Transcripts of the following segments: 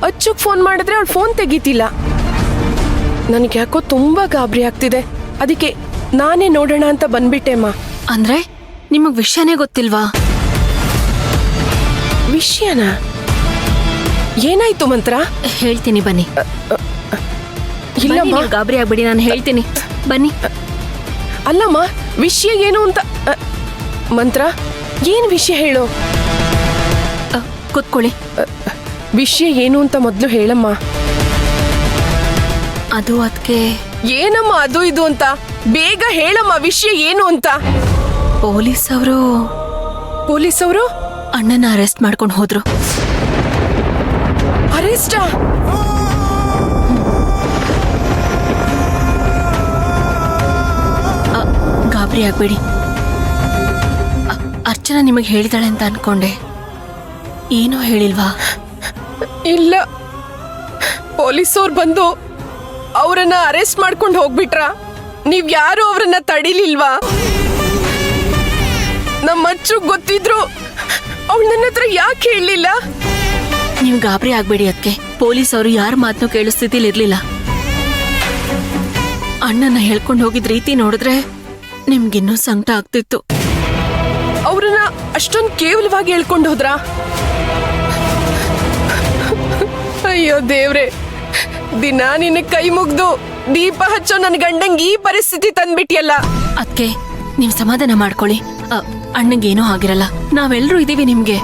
ಅಚ್ಚುಗ್ phone ಮಾಡಿದ್ರೆ ಅವಳು phone ತೆಗಿತಿಲ್ಲ. ನನಗೆ ಯಾಕೋ ತುಂಬಾ ಗಾಬರಿ ಆಗ್ತಿದೆ. ಅದಕ್ಕೆ ನಾನೇ ನೋಡೋಣ ಅಂತ ಬಂದ್ಬಿಟ್ಟೆ ಅಮ್ಮ. ಅಂದ್ರೆ ನಿಮಗ್ ವಿಷಯನೇ ಗೊತ್ತಿಲ್ವಾ? ವಿಷಯನಾ? ಏನಾಯ್ತು ಮಂತ್ರ? ಹೇಳ್ತೀನಿ ಬನ್ನಿ. ಇಲ್ಲಮ್ಮ, ಗಾಬರಿ ಆಗ್ಬಿಡಿ, ನಾನು ಹೇಳ್ತೀನಿ ಬನ್ನಿ. ಅಲ್ಲಮ್ಮ, ವಿಷಯ ಏನು ಅಂತ. ಮಂತ್ರ, ಏನ್ ವಿಷಯ ಹೇಳು. ಕೂತ್ಕೊಳ್ಳಿ. ವಿಷಯ ಏನು ಅಂತ ಮೊದ್ಲು ಹೇಳಮ್ಮ. ಅದು ಅದಕ್ಕೆ. ಏನಮ್ಮ ಅದು ಇದು ಅಂತ? ಬೇಗ ಹೇಳಮ್ಮ, ವಿಷಯ ಏನು ಅಂತ. ಪೊಲೀಸವರು ಅಣ್ಣನ ಅರೆಸ್ಟ್ ಮಾಡ್ಕೊಂಡು ಹೋದ್ರು. ಅರೆಸ್ಟಾ? ಗಾಬರಿ ಆಗ್ಬೇಡಿ. ಅರ್ಚನಾ ನಿಮಗೆ ಹೇಳಿದಾಳೆ ಅಂತ ಅನ್ಕೊಂಡೆ. ಏನೂ ಹೇಳಿಲ್ವಾ? ಇಲ್ಲ, ಪೊಲೀಸವ್ರು ಬಂದು ಅವರನ್ನ ಅರೆಸ್ಟ್ ಮಾಡ್ಕೊಂಡು ಹೋಗ್ಬಿಟ್ರ. ನೀವ್ ಯಾರು ಅವರನ್ನ ತಡಿಲಿಲ್ವಾ? ನಮ್ಮ ಅಚ್ಚು ಗೊತ್ತಿದ್ರು ಅವಳು ನನ್ನ ಹತ್ರ ಯಾಕೆ ಹೇಳಲಿಲ್ಲ? ನೀವು ಗಾಬರಿ ಆಗ್ಬೇಡಿ. ಅದಕ್ಕೆ ಪೊಲೀಸವರು ಯಾರ ಮಾತನ್ನು ಕೇಳೋ ಸ್ಥಿತಿಲಿ ಇರ್ಲಿಲ್ಲ. ಅಣ್ಣನ ಹೇಳ್ಕೊಂಡು ಹೋಗಿದ್ ರೀತಿ ನೋಡಿದ್ರೆ ನಿಮ್ಗಿನ್ನೂ ಸಂಕಟ ಆಗ್ತಿತ್ತು. ಅವ್ರನ್ನ ಅಷ್ಟೊಂದು ಕೇವಲವಾಗಿ ಹೇಳ್ಕೊಂಡು ಹೋದ್ರ? ಅಯ್ಯೋ ದೇವ್ರೆ, ದಿನ ನಿನ್ನ ಕೈ ಮುಗ್ದು ದೀಪ ಹಚ್ಚೋ ನನ್ ಗಂಡಂಗ್ ಈ ಪರಿಸ್ಥಿತಿ ತಂದ್ಬಿಟ್ಟಿಯಲ್ಲ. ಅದಕ್ಕೆ ನೀವು ಸಮಾಧಾನ ಮಾಡ್ಕೊಳ್ಳಿ. ಅಣ್ಣಂಗೇನೂ ಆಗಿರಲ್ಲ. ನಾವೆಲ್ಲರೂ ಇದೀವಿ ನಿಮ್ಗೆ.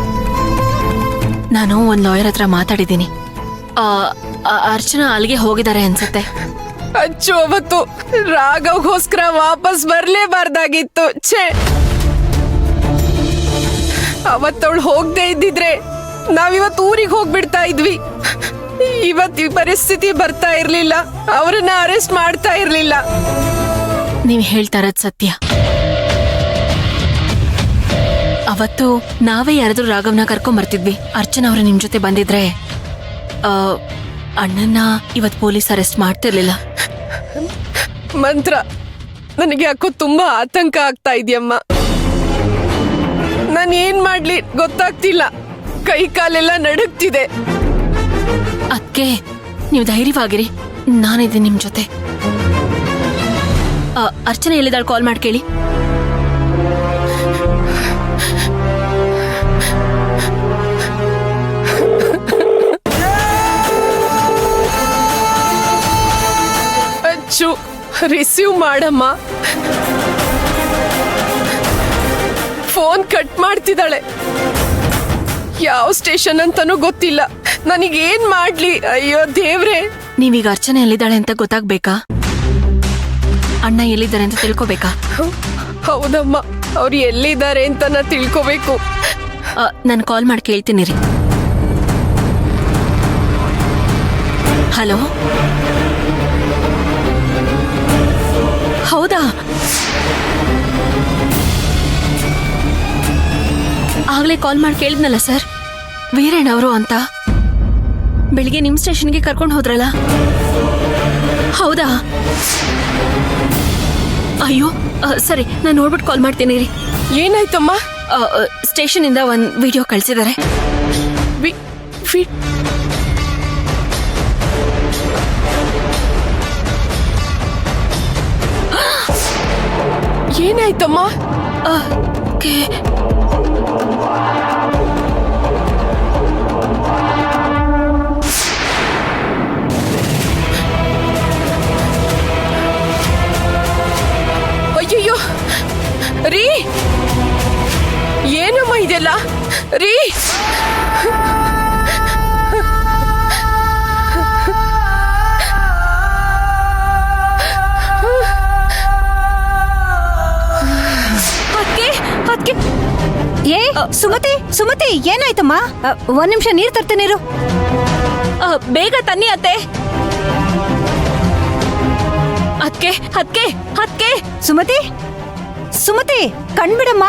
ನಾನು ಒಂದ್ ಲಾಯರ್ ಹತ್ರ ಮಾತಾಡಿದ್ದೀನಿ. ಅರ್ಚನಾ ಅಲ್ಲಿಗೆ ಹೋಗಿದ್ದಾರೆ ಅನ್ಸತ್ತೆ. ಅಚ್ಚು ಅವತ್ತು ರಾಘವ್ಗೋಸ್ಕರ ವಾಪಸ್ ಬರ್ಲೇಬಾರ್ದಾಗಿತ್ತು. ಛೇ, ಅವತ್ತವಳು ಹೋಗದೆ ಇದ್ದಿದ್ರೆ ನಾವಿವತ್ತು ಊರಿಗೆ ಹೋಗ್ಬಿಡ್ತಾ ಇದ್ವಿ. ಇವತ್ತು ಈ ಪರಿಸ್ಥಿತಿ ಬರ್ತಾ ಇರ್ಲಿಲ್ಲ. ಅವರನ್ನ ಅರೆಸ್ಟ್ ಮಾಡ್ತಾ ಇರ್ಲಿಲ್ಲ. ನೀವ್ ಹೇಳ್ತಾ ಇರೋದ್ ಸತ್ಯ. ಅವತ್ತು ನಾವೇ ಯಾರಾದ್ರೂ ರಾಘವ್ನ ಕರ್ಕೊಂಡ್ ಬರ್ತಿದ್ವಿ. ಅರ್ಚನಾ ಅವರು ನಿಮ್ ಜೊತೆ ಬಂದಿದ್ರೆ ಅಣ್ಣನ್ನ ಇವತ್ ಪೊಲೀಸ್ ಅರೆಸ್ಟ್ ಮಾಡ್ತಿರ್ಲಿಲ್ಲ. ಮಂತ್ರ, ನನಗೆ ಯಾಕೋ ತುಂಬಾ ಆತಂಕ ಆಗ್ತಾ ಇದೆಯಮ್ಮ. ನಾನು ಏನ್ ಮಾಡ್ಲಿ ಗೊತ್ತಾಗ್ತಿಲ್ಲ. ಕೈ ಕಾಲೆಲ್ಲ ನಡುಗ್ತಿದೆ. ಅದಕ್ಕೆ ನೀವು ಧೈರ್ಯವಾಗಿರಿ, ನಾನಿದ್ದೀನಿ ನಿಮ್ ಜೊತೆ. ಅರ್ಚನಾ ಎಲ್ಲಿದ್ದಾಳೆ? ಕಾಲ್ ಮಾಡಿ ಕೇಳಿ. ಅಚ್ಚು, ರಿಸೀವ್ ಮಾಡಮ್ಮ. ಫೋನ್ ಕಟ್ ಮಾಡ್ತಿದ್ದಾಳೆ. ಯಾವ ಸ್ಟೇಷನ್ ಅಂತಾನೂ ಗೊತ್ತಿಲ್ಲ. ನನಗೇನ್ ಮಾಡ್ಲಿ? ಅಯ್ಯೋ ದೇವ್ರೆ. ನೀವೀಗ ಅರ್ಚನಾ ಎಲ್ಲಿದ್ದಾಳೆ ಅಂತ ಗೊತ್ತಾಗ್ಬೇಕಾ? ಅಣ್ಣ ಎಲ್ಲಿದ್ದಾರೆ ಅಂತ ತಿಳ್ಕೊಬೇಕಾ? ಹೌದಮ್ಮ, ಅವ್ರು ಎಲ್ಲಿದ್ದಾರೆ ಅಂತ ನಾ ತಿಳ್ಕೋಬೇಕು. ನಾನು ಕಾಲ್ ಮಾಡಿ ಕೇಳ್ತೀನಿ ರೀ. ಹಲೋ, ಹೌದಾ? ಆಗ್ಲೇ ಕಾಲ್ ಮಾಡಿ ಕೇಳಿದ್ನಲ್ಲ ಸರ್, ವೀರೇಣ್ ಅವರು ಅಂತ. ಬೆಳಿಗ್ಗೆ ನಿಮ್ ಸ್ಟೇಷನ್ಗೆ ಕರ್ಕೊಂಡು ಹೋದ್ರಲ್ಲ? ಹೌದಾ? ಅಯ್ಯೋ ಸರಿ, ನಾನು ನೋಡ್ಬಿಟ್ಟು ಕಾಲ್ ಮಾಡ್ತೀನಿ ರೀ. ಏನಾಯ್ತಮ್ಮ? ಸ್ಟೇಷನ್ ಇಂದ ಒಂದ್ ವಿಡಿಯೋ ಕಳ್ಸಿದ್ದಾರೆ. ಏನಾಯ್ತಮ್ಮ? ಅಯ್ಯಯ್ಯೋ ರೀ, ಏನಮ್ಮ ಇದೆಲ್ಲ ರೀ? ಏ ಸುಮತಿ, ಸುಮತಿ ಏನಾಯ್ತಮ್ಮ? ಒಂದ್ ನಿಮಿಷ ನೀರ್ ತರ್ತೇನಿರು. ಬೇಗ ತನ್ನಿ ಅತ್ತೆ. ಅದ್ಕೆ ಅದ್ಕೆ ಅದ್ಕೆ ಸುಮತಿ, ಸುಮತಿ ಕಣ್ಬಿಡಮ್ಮ.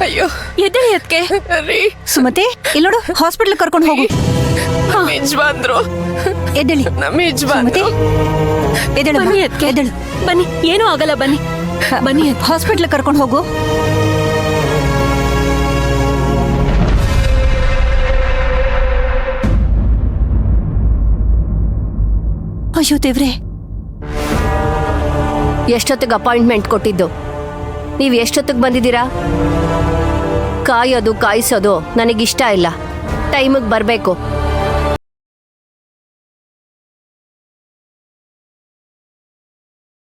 ಅಯ್ಯೋ ಎದ್ದೇಳಿ ಅದ್ಕೆ. ರೀ ಸುಮತಿ, ಇಲ್ಲಿ ನೋಡು, ಹಾಸ್ಪಿಟಲ್ ಕರ್ಕೊಂಡು ಹೋಗು. ಯಜಮಾನ್ರು, ಎದ್ದೇಳಿ. ನಮ್ಮ ಯಜಮಾನ್ರು. ಎದ್ದೇಳು ಬನ್ನಿ ಅದ್ಕೆ, ಎದ್ದೇಳು. ಬನ್ನಿ, ಏನೂ ಆಗಲ್ಲ, ಬನ್ನಿ ಬನ್ನಿ. ಹಾಸ್ಪಿಟಲ್ ಕರ್ಕೊಂಡು ಹೋಗು. ಅಯ್ಯೋ ದೇವ್ರೆ, ಎಷ್ಟೊತ್ತಿಗೆ ಅಪಾಯಿಂಟ್ಮೆಂಟ್ ಕೊಟ್ಟಿದ್ದು? ನೀವು ಎಷ್ಟೊತ್ತಿಗೆ ಬಂದಿದ್ದೀರಾ? ಕಾಯೋದು ಕಾಯಿಸೋದು ನನಗಿಷ್ಟ ಇಲ್ಲ. ಟೈಮಿಗೆ ಬರಬೇಕು.